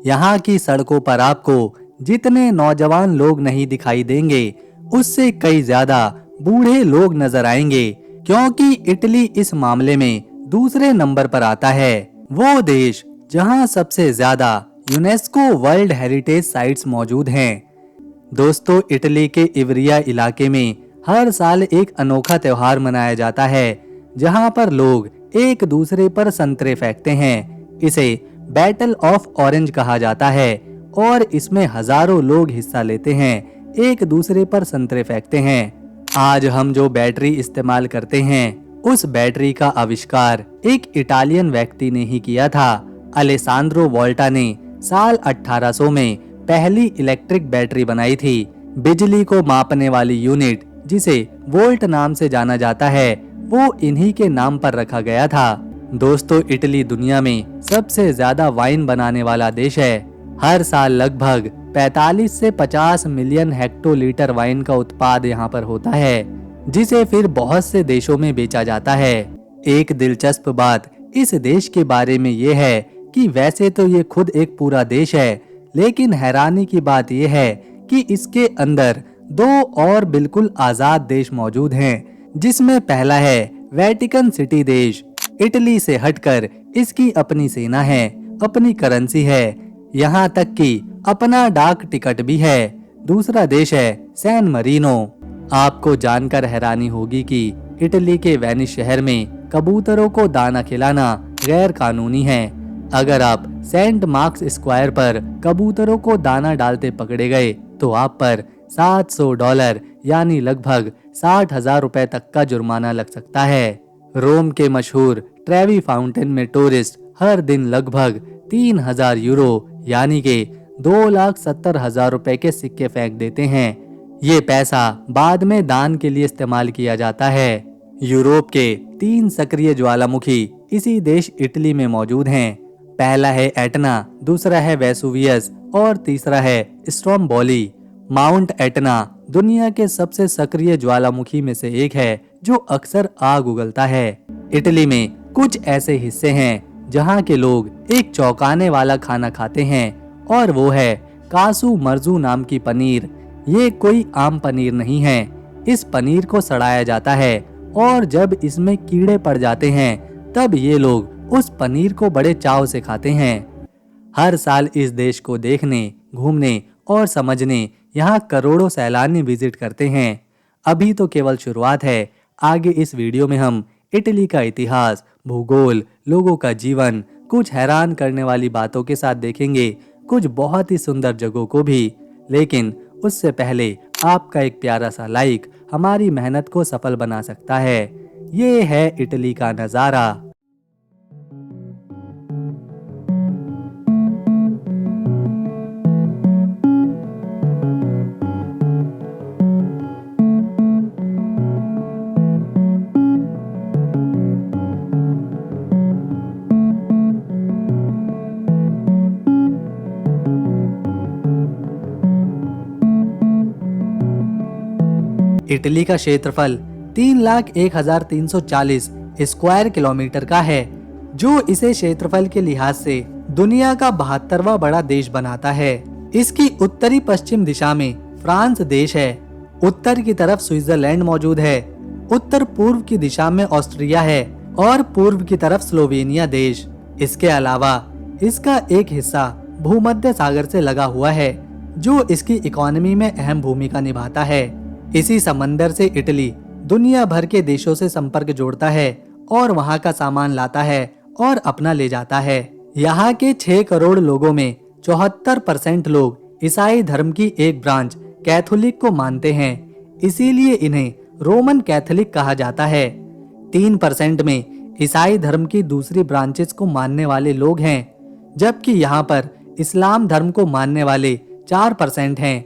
यहाँ की सड़कों पर आपको जितने नौजवान लोग नहीं दिखाई देंगे, उससे कई ज्यादा बूढ़े लोग नजर आएंगे, क्योंकि इटली इस मामले में दूसरे नंबर पर आता है। वो देश जहाँ सबसे ज्यादा यूनेस्को वर्ल्ड हेरिटेज साइट्स मौजूद हैं। दोस्तों, इटली के इवरिया इलाके में हर साल एक अनोखा त्योहार मनाया जाता है, जहां पर लोग एक दूसरे पर संतरे फेंकते हैं। इसे बैटल ऑफ ऑरेंज कहा जाता है और इसमें हजारों लोग हिस्सा लेते हैं, एक दूसरे पर संतरे फेंकते हैं। आज हम जो बैटरी इस्तेमाल करते हैं, उस बैटरी का आविष्कार एक इटालियन व्यक्ति ने ही किया था। अलेसांद्रो वोल्टा ने साल 1800 में पहली इलेक्ट्रिक बैटरी बनाई थी। बिजली को मापने वाली यूनिट, जिसे वोल्ट नाम से जाना जाता है, वो इन्हीं के नाम पर रखा गया था। दोस्तों, इटली दुनिया में सबसे ज्यादा वाइन बनाने वाला देश है। हर साल लगभग 45 से 50 मिलियन हेक्टोलीटर वाइन का उत्पाद यहाँ पर होता है, जिसे फिर बहुत से देशों में बेचा जाता है। एक दिलचस्प बात इस देश के बारे में ये है कि वैसे तो ये खुद एक पूरा देश है, लेकिन हैरानी की बात यह है कि इसके अंदर दो और बिल्कुल आजाद देश मौजूद हैं, जिसमें पहला है वेटिकन सिटी देश। इटली से हटकर इसकी अपनी सेना है, अपनी करेंसी है, यहाँ तक कि अपना डाक टिकट भी है। दूसरा देश है सैन मरीनो। आपको जानकर हैरानी होगी कि इटली के वेनिस शहर में कबूतरों को दाना खिलाना गैर कानूनी है। अगर आप सेंट मार्क्स स्क्वायर पर कबूतरों को दाना डालते पकड़े गए तो आप पर $700 यानी लगभग 60,000 रुपए तक का जुर्माना लग सकता है। रोम के मशहूर ट्रेवी फाउंटेन में टूरिस्ट हर दिन लगभग 3,000 यूरो यानी के 2,70,000 रुपए के सिक्के फेंक देते हैं। ये पैसा बाद में दान के लिए इस्तेमाल किया जाता है। यूरोप के 3 सक्रिय ज्वालामुखी इसी देश इटली में मौजूद हैं। पहला है एटना, दूसरा है वेसुवियस और तीसरा है स्ट्रोम्बोली। माउंट एटना दुनिया के सबसे सक्रिय ज्वालामुखी में से एक है, जो अक्सर आग उगलता है। इटली में कुछ ऐसे हिस्से हैं जहां के लोग एक चौंकाने वाला खाना खाते हैं, और वो है कासू मर्जू नाम की पनीर। ये कोई आम पनीर नहीं है। इस पनीर को सड़ाया जाता है और जब इसमें कीड़े पड़ जाते हैं तब ये लोग उस पनीर को बड़े चाव से खाते हैं। हर साल इस देश को देखने, घूमने और समझने यहाँ करोड़ों सैलानी विजिट करते हैं। अभी तो केवल शुरुआत है। आगे इस वीडियो में हम इटली का इतिहास, भूगोल, लोगों का जीवन, कुछ हैरान करने वाली बातों के साथ देखेंगे, कुछ बहुत ही सुंदर जगहों को भी। लेकिन उससे पहले आपका एक प्यारा सा लाइक हमारी मेहनत को सफल बना सकता है। ये है इटली का नज़ारा। इटली का क्षेत्रफल 3,01,340 स्क्वायर किलोमीटर का है, जो इसे क्षेत्रफल के लिहाज से दुनिया का 72वां बड़ा देश बनाता है। इसकी उत्तरी पश्चिम दिशा में फ्रांस देश है, उत्तर की तरफ स्विट्जरलैंड मौजूद है, उत्तर पूर्व की दिशा में ऑस्ट्रिया है और पूर्व की तरफ स्लोवेनिया देश। इसके अलावा इसका एक हिस्सा भूमध्य सागर से लगा हुआ है, जो इसकी इकोनॉमी में अहम भूमिका निभाता है। इसी समंदर से इटली दुनिया भर के देशों से संपर्क जोड़ता है और वहां का सामान लाता है और अपना ले जाता है। यहाँ के 6 करोड़ लोगों में 74% लोग ईसाई धर्म की एक ब्रांच कैथोलिक को मानते हैं, इसीलिए इन्हें रोमन कैथोलिक कहा जाता है। 3% में ईसाई धर्म की दूसरी ब्रांचेस को मानने वाले लोग हैं, जबकि यहाँ पर इस्लाम धर्म को मानने वाले 4% हैं।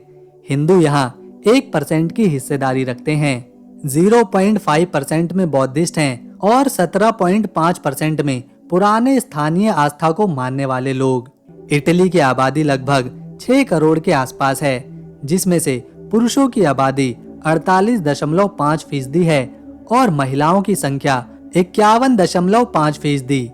हिंदू यहाँ 1% की हिस्सेदारी रखते हैं। 0.5% में बौद्धिस्ट हैं और 17.5% में पुराने स्थानीय आस्था को मानने वाले लोग। इटली की आबादी लगभग 6 करोड़ के आसपास है, जिसमें से पुरुषों की आबादी 48.5% है और महिलाओं की संख्या 51.5%।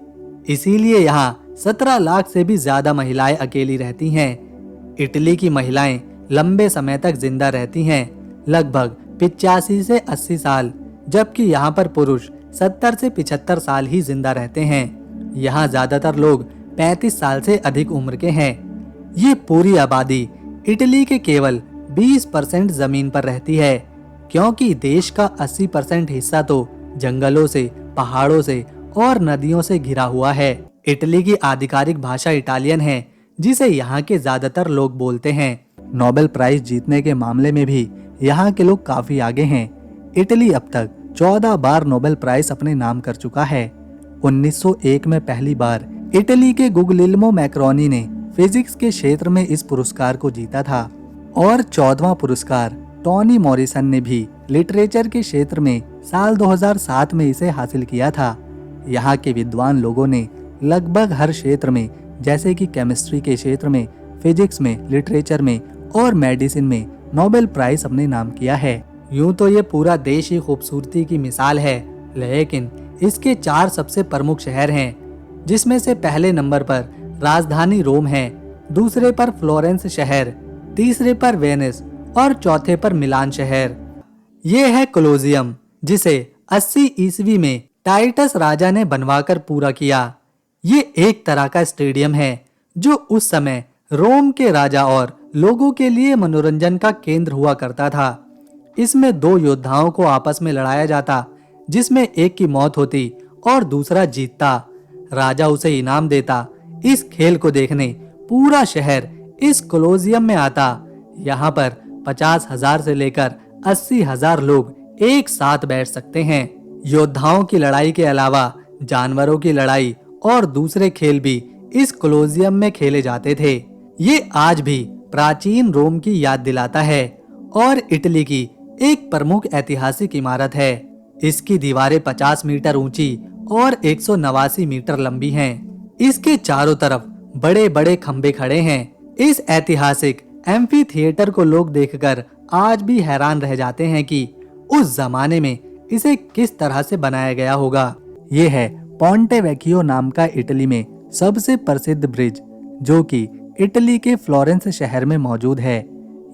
इसीलिए यहाँ 17 लाख से भी ज्यादा महिलाएं अकेली रहती हैं। इटली की महिलाएं लंबे समय तक जिंदा रहती हैं, लगभग 85 से 80 साल, जबकि यहाँ पर पुरुष 70 से 75 साल ही जिंदा रहते हैं। यहाँ ज्यादातर लोग 35 साल से अधिक उम्र के हैं। ये पूरी आबादी इटली के केवल 20% जमीन पर रहती है, क्योंकि देश का 80% हिस्सा तो जंगलों से, पहाड़ों से और नदियों से घिरा हुआ है। इटली की आधिकारिक भाषा इटालियन है, जिसे यहाँ के ज्यादातर लोग बोलते हैं। नोबेल प्राइज जीतने के मामले में भी यहाँ के लोग काफी आगे हैं। इटली अब तक 14 बार नोबेल प्राइज अपने नाम कर चुका है। 1901 में पहली बार इटली के गुगलिल्मो मैक्रोनी ने फिजिक्स के क्षेत्र में इस पुरस्कार को जीता था और 14वां पुरस्कार टोनी मॉरिसन ने भी लिटरेचर के क्षेत्र में साल 2007 में इसे हासिल किया था। यहाँ के विद्वान लोगों ने लगभग हर क्षेत्र में, जैसे कि केमिस्ट्री के क्षेत्र में, फिजिक्स में, लिटरेचर में और मेडिसिन में नोबेल प्राइज अपने नाम किया है। यूं तो ये पूरा देश ही खूबसूरती की मिसाल है, लेकिन इसके 4 सबसे प्रमुख शहर हैं, जिसमें से पहले नंबर पर राजधानी रोम है, दूसरे पर फ्लोरेंस शहर, तीसरे पर वेनिस और चौथे पर मिलान शहर। ये है कोलोजियम, जिसे 80 ईस्वी में टाइटस राजा ने बनवाकर पूरा किया। ये एक तरह का स्टेडियम है जो उस समय रोम के राजा और लोगों के लिए मनोरंजन का केंद्र हुआ करता था। इसमें 2 योद्धाओं को आपस में लड़ाया जाता, जिसमें एक की मौत होती और दूसरा जीतता। राजा उसे इनाम देता। इस खेल को देखने पूरा शहर इस कोलोजियम में आता। यहाँ पर 50,000 से लेकर 80,000 लोग एक साथ बैठ सकते हैं। योद्धाओं की लड़ाई के अलावा जानवरों की लड़ाई और दूसरे खेल भी इस कोलोजियम में खेले जाते थे। ये आज भी प्राचीन रोम की याद दिलाता है और इटली की एक प्रमुख ऐतिहासिक इमारत है। इसकी दीवारें 50 मीटर ऊंची और 189 मीटर लंबी हैं। इसके चारों तरफ बड़े बड़े खंभे खड़े हैं। इस ऐतिहासिक एम्फी थिएटर को लोग देखकर आज भी हैरान रह जाते हैं कि उस जमाने में इसे किस तरह से बनाया गया होगा। ये है पोंटे वेकियो नाम का इटली में सबसे प्रसिद्ध ब्रिज, जो कि इटली के फ्लोरेंस शहर में मौजूद है।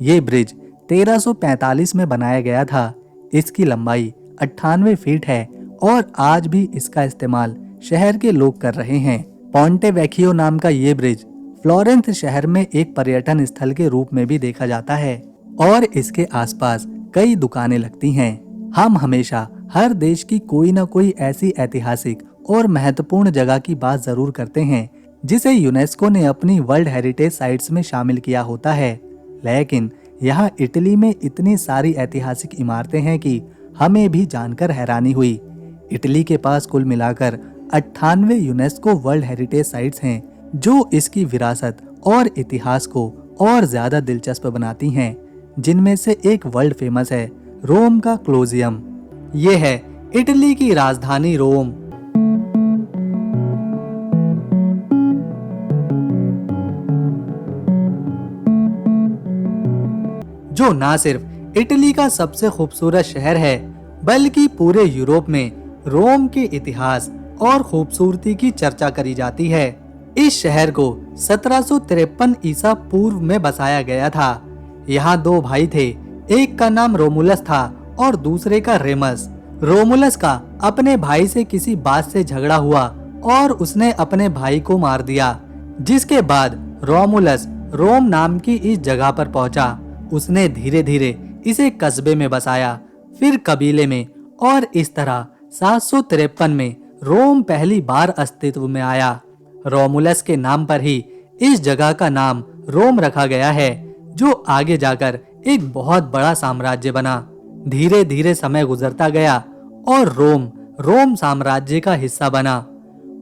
ये ब्रिज 1345 में बनाया गया था। इसकी लंबाई 98 फीट है और आज भी इसका इस्तेमाल शहर के लोग कर रहे हैं। पोंटे वेकियो नाम का ये ब्रिज फ्लोरेंस शहर में एक पर्यटन स्थल के रूप में भी देखा जाता है और इसके आसपास कई दुकानें लगती हैं। हम हमेशा हर देश की कोई न कोई ऐसी ऐतिहासिक और महत्वपूर्ण जगह की बात जरूर करते हैं जिसे यूनेस्को ने अपनी वर्ल्ड हेरिटेज साइट्स में शामिल किया होता है, लेकिन यहाँ इटली में इतनी सारी ऐतिहासिक इमारतें हैं कि हमें भी जानकर हैरानी हुई। इटली के पास कुल मिलाकर 98 यूनेस्को वर्ल्ड हेरिटेज साइट्स हैं, जो इसकी विरासत और इतिहास को और ज्यादा दिलचस्प बनाती हैं। जिनमें से एक वर्ल्ड फेमस है रोम का कोलोजियम। ये है इटली की राजधानी रोम। जो ना सिर्फ इटली का सबसे खूबसूरत शहर है, बल्कि पूरे यूरोप में रोम के इतिहास और खूबसूरती की चर्चा करी जाती है। इस शहर को 1753 ईसा पूर्व में बसाया गया था। यहाँ 2 भाई थे, एक का नाम रोमुलस था और दूसरे का रेमस। रोमुलस का अपने भाई से किसी बात से झगड़ा हुआ और उसने अपने भाई को मार दिया, जिसके बाद रोमुलस रोम नाम की इस जगह पर पहुंचा। उसने धीरे धीरे इसे कस्बे में बसाया, फिर कबीले में, और इस तरह 753 में रोम पहली बार अस्तित्व में आया। रोमुलस के नाम पर ही इस जगह का नाम रोम रखा गया है, जो आगे जाकर एक बहुत बड़ा साम्राज्य बना। धीरे धीरे समय गुजरता गया और रोम साम्राज्य का हिस्सा बना।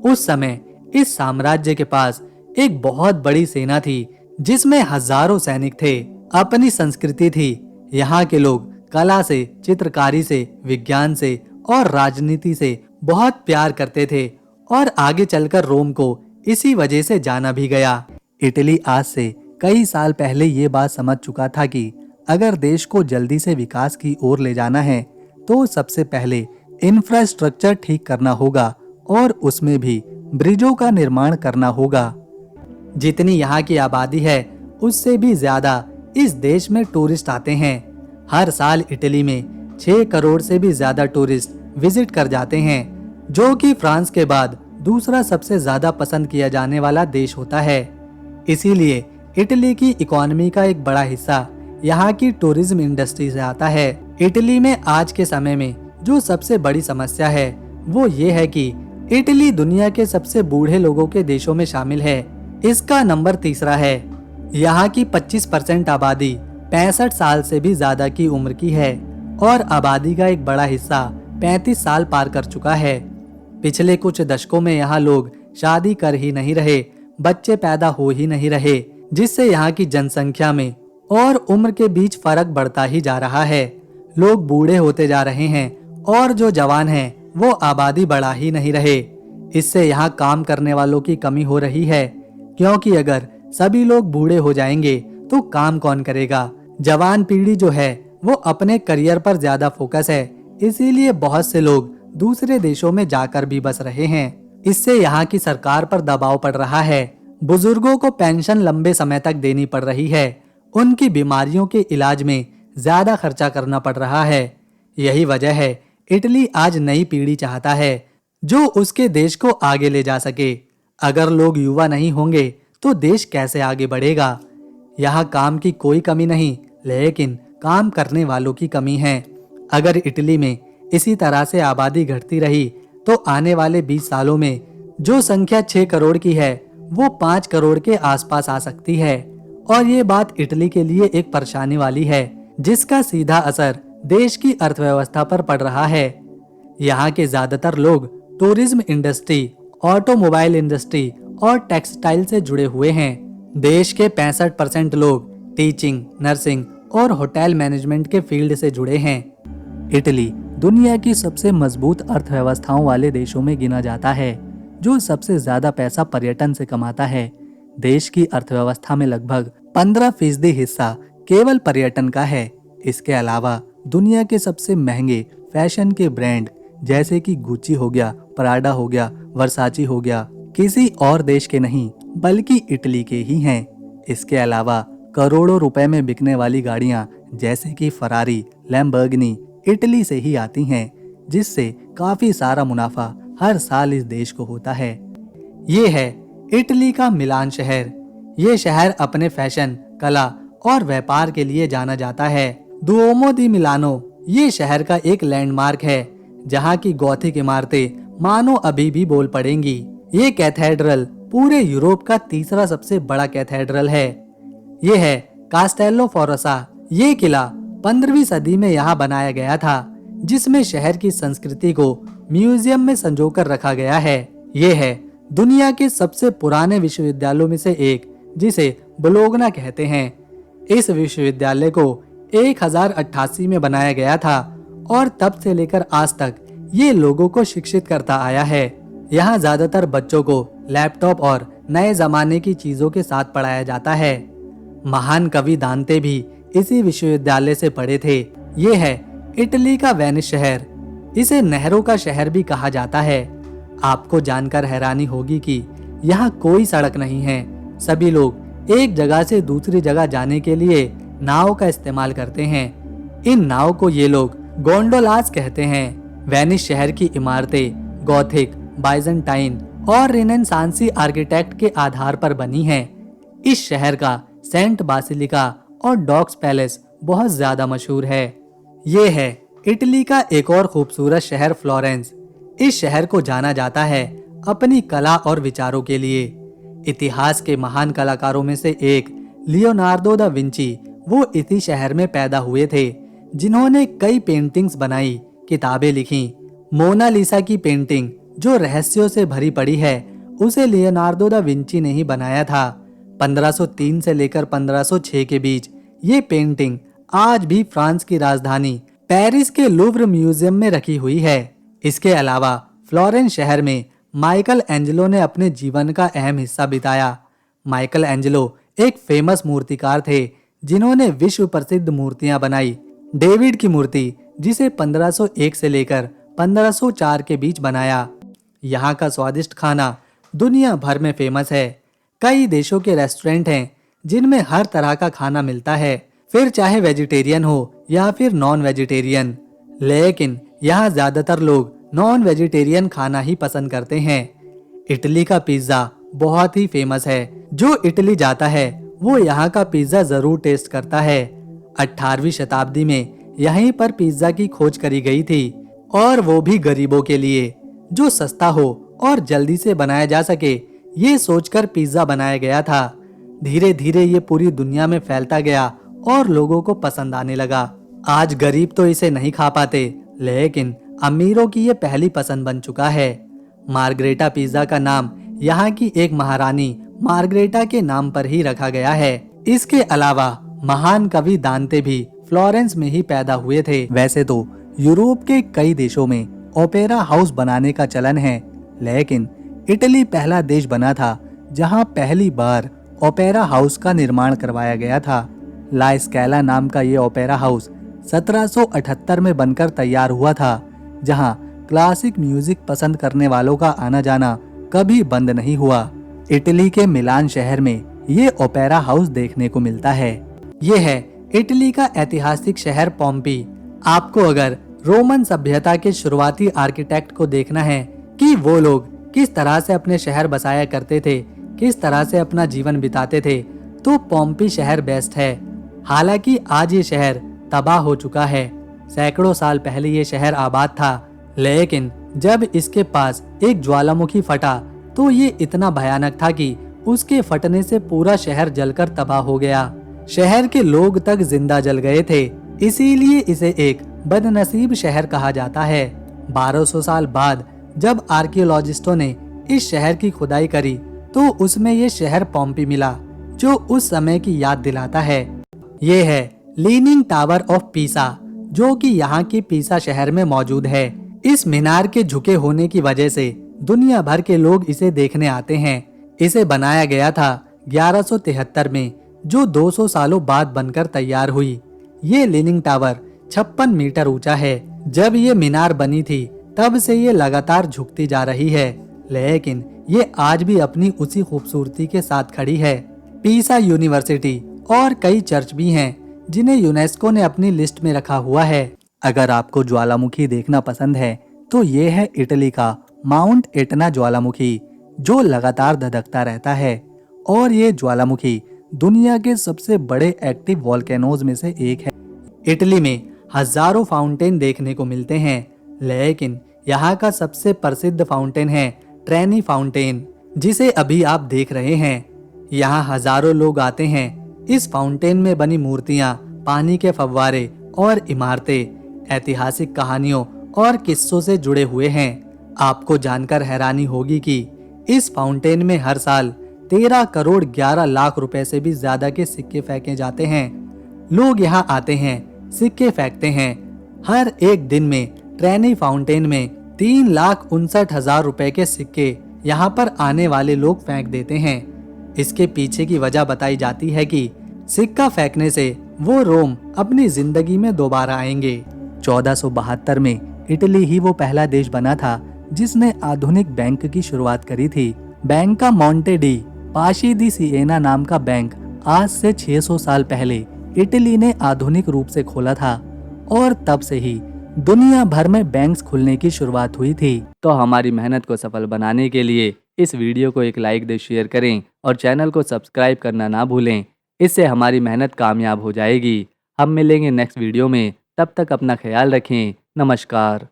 उस समय इस साम्राज्य के पास एक बहुत बड़ी सेना थी, जिसमें हजारों सैनिक थे। अपनी संस्कृति थी। यहाँ के लोग कला से, चित्रकारी से, विज्ञान से और राजनीति से बहुत प्यार करते थे और आगे चलकर रोम को इसी वजह से जाना भी गया। इटली आज से कई साल पहले ये बात समझ चुका था कि अगर देश को जल्दी से विकास की ओर ले जाना है तो सबसे पहले इंफ्रास्ट्रक्चर ठीक करना होगा और उसमें भी ब्रिजों का निर्माण करना होगा। जितनी यहाँ की आबादी है उससे भी ज्यादा इस देश में टूरिस्ट आते हैं। हर साल इटली में 6 करोड़ से भी ज्यादा टूरिस्ट विजिट कर जाते हैं, जो कि फ्रांस के बाद दूसरा सबसे ज्यादा पसंद किया जाने वाला देश होता है। इसीलिए इटली की इकोनॉमी का एक बड़ा हिस्सा यहाँ की टूरिज्म इंडस्ट्री से आता है। इटली में आज के समय में जो सबसे बड़ी समस्या है वो ये है कि इटली दुनिया के सबसे बूढ़े लोगों के देशों में शामिल है। इसका नंबर तीसरा है। यहाँ की 25% आबादी 65 साल से भी ज्यादा की उम्र की है और आबादी का एक बड़ा हिस्सा 35 साल पार कर चुका है। पिछले कुछ दशकों में यहाँ लोग शादी कर ही नहीं रहे, बच्चे पैदा हो ही नहीं रहे, जिससे यहाँ की जनसंख्या में और उम्र के बीच फर्क बढ़ता ही जा रहा है। लोग बूढ़े होते जा रहे हैं और जो जवान हैं वो आबादी बढ़ा ही नहीं रहे। इससे यहाँ काम करने वालों की कमी हो रही है, क्योंकि अगर सभी लोग बूढ़े हो जाएंगे तो काम कौन करेगा। जवान पीढ़ी जो है वो अपने करियर पर ज्यादा फोकस है, इसीलिए बहुत से लोग दूसरे देशों में जाकर भी बस रहे हैं। इससे यहाँ की सरकार पर दबाव पड़ रहा है। बुजुर्गों को पेंशन लंबे समय तक देनी पड़ रही है, उनकी बीमारियों के इलाज में ज्यादा खर्चा करना पड़ रहा है। यही वजह है इटली आज नई पीढ़ी चाहता है जो उसके देश को आगे ले जा सके। अगर लोग युवा नहीं होंगे तो देश कैसे आगे बढ़ेगा। यहाँ काम की कोई कमी नहीं, लेकिन काम करने वालों की कमी है। अगर इटली में इसी तरह से आबादी घटती रही तो आने वाले 20 सालों में जो संख्या 6 करोड़ की है वो 5 करोड़ के आसपास आ सकती है। और ये बात इटली के लिए एक परेशानी वाली है, जिसका सीधा असर देश की अर्थव्यवस्था पर पड़ रहा है। यहाँ के ज्यादातर लोग टूरिज्म इंडस्ट्री, ऑटोमोबाइल इंडस्ट्री और टेक्सटाइल से जुड़े हुए हैं। देश के 65% लोग टीचिंग, नर्सिंग और होटल मैनेजमेंट के फील्ड से जुड़े हैं। इटली दुनिया की सबसे मजबूत अर्थव्यवस्थाओं वाले देशों में गिना जाता है, जो सबसे ज्यादा पैसा पर्यटन से कमाता है। देश की अर्थव्यवस्था में लगभग 15% हिस्सा केवल पर्यटन का है। इसके अलावा दुनिया के सबसे महंगे फैशन के ब्रांड जैसे कि गुच्ची हो गया, प्राडा हो गया, वर्साची हो गया, किसी और देश के नहीं बल्कि इटली के ही हैं। इसके अलावा करोड़ों रुपए में बिकने वाली गाड़ियां जैसे कि फरारी, लैम्बोर्गिनी इटली से ही आती हैं, जिससे काफी सारा मुनाफा हर साल इस देश को होता है। ये है इटली का मिलान शहर। ये शहर अपने फैशन, कला और व्यापार के लिए जाना जाता है। दुओमो दी मिलानो ये शहर का एक लैंडमार्क है, जहाँ की गॉथिक इमारतें मानो अभी भी बोल पड़ेंगी। ये कैथेड्रल पूरे यूरोप का तीसरा सबसे बड़ा कैथेड्रल है। ये है कास्टेलो फोरोसा। ये किला 15वीं सदी में यहाँ बनाया गया था, जिसमें शहर की संस्कृति को म्यूजियम में संजोकर रखा गया है। ये है दुनिया के सबसे पुराने विश्वविद्यालयों में से एक, जिसे बोलोग्ना कहते हैं। इस विश्वविद्यालय को 1088 में बनाया गया था और तब से लेकर आज तक ये लोगों को शिक्षित करता आया है। यहाँ ज्यादातर बच्चों को लैपटॉप और नए जमाने की चीजों के साथ पढ़ाया जाता है। महान कवि दांते भी इसी विश्वविद्यालय से पढ़े थे। ये है इटली का वेनिस शहर। इसे नहरों का शहर भी कहा जाता है। आपको जानकर हैरानी होगी कि यहाँ कोई सड़क नहीं है। सभी लोग एक जगह से दूसरी जगह जाने के लिए नाव का इस्तेमाल करते हैं। इन नाव को ये लोग गोंडोलास कहते हैं। वेनिस शहर की इमारतें गॉथिक, बाइजेंटाइन और रेनेसांसी आर्किटेक्ट के आधार पर बनी हैं। इस शहर का सेंट बासिलिका और डॉक्स पैलेस बहुत ज्यादा मशहूर है। ये है इटली का एक और खूबसूरत शहर फ्लोरेंस। इस शहर को जाना जाता है अपनी कला और विचारों के लिए। इतिहास के महान कलाकारों में से एक लियोनार्डो दा विंची वो इसी शहर में पैदा हुए थे, जिन्होंने कई पेंटिंग्स बनाई, किताबें लिखी। मोनालिसा की पेंटिंग जो रहस्यों से भरी पड़ी है, उसे लियोनार्डो दा विंची ने ही बनाया था। 1503 से लेकर 1506 के बीच ये पेंटिंग आज भी फ्रांस की राजधानी पेरिस के लूव्र म्यूजियम में रखी हुई है। इसके अलावा फ्लोरेंस शहर में माइकल एंजेलो ने अपने जीवन का अहम हिस्सा बिताया। माइकल एंजेलो एक फेमस मूर्तिकार थे, जिन्होंने विश्व प्रसिद्ध मूर्तियां बनाई। डेविड की मूर्ति, जिसे 1501 से लेकर 1504 के बीच बनाया। यहाँ का स्वादिष्ट खाना दुनिया भर में फेमस है। कई देशों के रेस्टोरेंट हैं जिनमें हर तरह का खाना मिलता है, फिर चाहे वेजिटेरियन हो या फिर नॉन वेजिटेरियन। लेकिन यहाँ ज्यादातर लोग नॉन वेजिटेरियन खाना ही पसंद करते हैं। इटली का पिज्जा बहुत ही फेमस है। जो इटली जाता है वो यहाँ का पिज्जा जरूर टेस्ट करता है। 18वीं शताब्दी में यहीं पर पिज्जा की खोज करी गई थी, और वो भी गरीबों के लिए, जो सस्ता हो और जल्दी से बनाया जा सके, ये सोचकर पिज्जा बनाया गया था। धीरे धीरे ये पूरी दुनिया में फैलता गया और लोगों को पसंद आने लगा। आज गरीब तो इसे नहीं खा पाते, लेकिन अमीरों की ये पहली पसंद बन चुका है। मार्गरेटा पिज्जा का नाम यहाँ की एक महारानी मार्गरेटा के नाम पर ही रखा गया है। इसके अलावा महान कवि दांते भी फ्लोरेंस में ही पैदा हुए थे। वैसे तो यूरोप के कई देशों में ओपेरा हाउस बनाने का चलन है, लेकिन इटली पहला देश बना था जहां पहली बार ओपेरा हाउस का निर्माण करवाया गया था। ला स्कैला नाम का ये ओपेरा हाउस 1778 में बनकर तैयार हुआ था, जहां क्लासिक म्यूजिक पसंद करने वालों का आना जाना कभी बंद नहीं हुआ। इटली के मिलान शहर में ये ओपेरा हाउस देखने को मिलता है। ये है इटली का ऐतिहासिक शहर पोम्पी। आपको अगर रोमन सभ्यता के शुरुआती आर्किटेक्ट को देखना है कि वो लोग किस तरह से अपने शहर बसाया करते थे, किस तरह से अपना जीवन बिताते थे, तो पोम्पी शहर बेस्ट है। हालांकि आज ये शहर तबाह हो चुका है। सैकड़ों साल पहले ये शहर आबाद था, लेकिन जब इसके पास एक ज्वालामुखी फटा तो ये इतना भयानक था कि उसके फटने से पूरा शहर जलकर तबाह हो गया। शहर के लोग तक जिंदा जल गए थे, इसीलिए इसे एक बदनसीब शहर कहा जाता है। 1200 साल बाद जब आर्कियोलॉजिस्टों ने इस शहर की खुदाई करी तो उसमें ये शहर पोम्पी मिला, जो उस समय की याद दिलाता है। ये है लीनिंग टावर ऑफ पीसा, जो कि यहाँ के पीसा शहर में मौजूद है। इस मीनार के झुके होने की वजह से दुनिया भर के लोग इसे देखने आते हैं। इसे बनाया गया था 1173 में, जो 200 सालों बाद बनकर तैयार हुई। ये लीनिंग टावर 56 मीटर ऊंचा है। जब ये मीनार बनी थी तब से ये लगातार झुकती जा रही है, लेकिन ये आज भी अपनी उसी खूबसूरती के साथ खड़ी है। पीसा यूनिवर्सिटी और कई चर्च भी हैं जिन्हें यूनेस्को ने अपनी लिस्ट में रखा हुआ है। अगर आपको ज्वालामुखी देखना पसंद है तो ये है इटली का माउंट एटना ज्वालामुखी, जो लगातार धधकता रहता है। और ये ज्वालामुखी दुनिया के सबसे बड़े एक्टिव वॉल्केनोज में से एक है। इटली में हजारों फाउंटेन देखने को मिलते हैं, लेकिन यहाँ का सबसे प्रसिद्ध फाउंटेन है ट्रेनी फाउंटेन, जिसे अभी आप देख रहे हैं। यहाँ हजारों लोग आते हैं। इस फाउंटेन में बनी मूर्तियाँ, पानी के फव्वारे और इमारतें ऐतिहासिक कहानियों और किस्सों से जुड़े हुए हैं। आपको जानकर हैरानी होगी कि इस फाउंटेन में हर साल 13 करोड़ 11 लाख रुपए से भी ज्यादा के सिक्के फेंके जाते हैं। लोग यहाँ आते हैं, सिक्के फेंकते हैं। हर एक दिन में ट्रेनी फाउंटेन में 3,59,000 रुपए के सिक्के यहाँ पर आने वाले लोग फेंक देते हैं। इसके पीछे की वजह बताई जाती है कि सिक्का फेंकने से वो रोम अपनी जिंदगी में दोबारा आएंगे। 1472 में इटली ही वो पहला देश बना था जिसने आधुनिक बैंक की शुरुआत करी थी। बैंक का मोंटे डी पाशी दी सिएना नाम का बैंक आज से 600 साल पहले इटली ने आधुनिक रूप से खोला था, और तब से ही दुनिया भर में बैंक्स खुलने की शुरुआत हुई थी। तो हमारी मेहनत को सफल बनाने के लिए इस वीडियो को एक लाइक दे, शेयर करें और चैनल को सब्सक्राइब करना ना भूलें। इससे हमारी मेहनत कामयाब हो जाएगी। हम मिलेंगे नेक्स्ट वीडियो में, तब तक अपना ख्याल रखें। नमस्कार।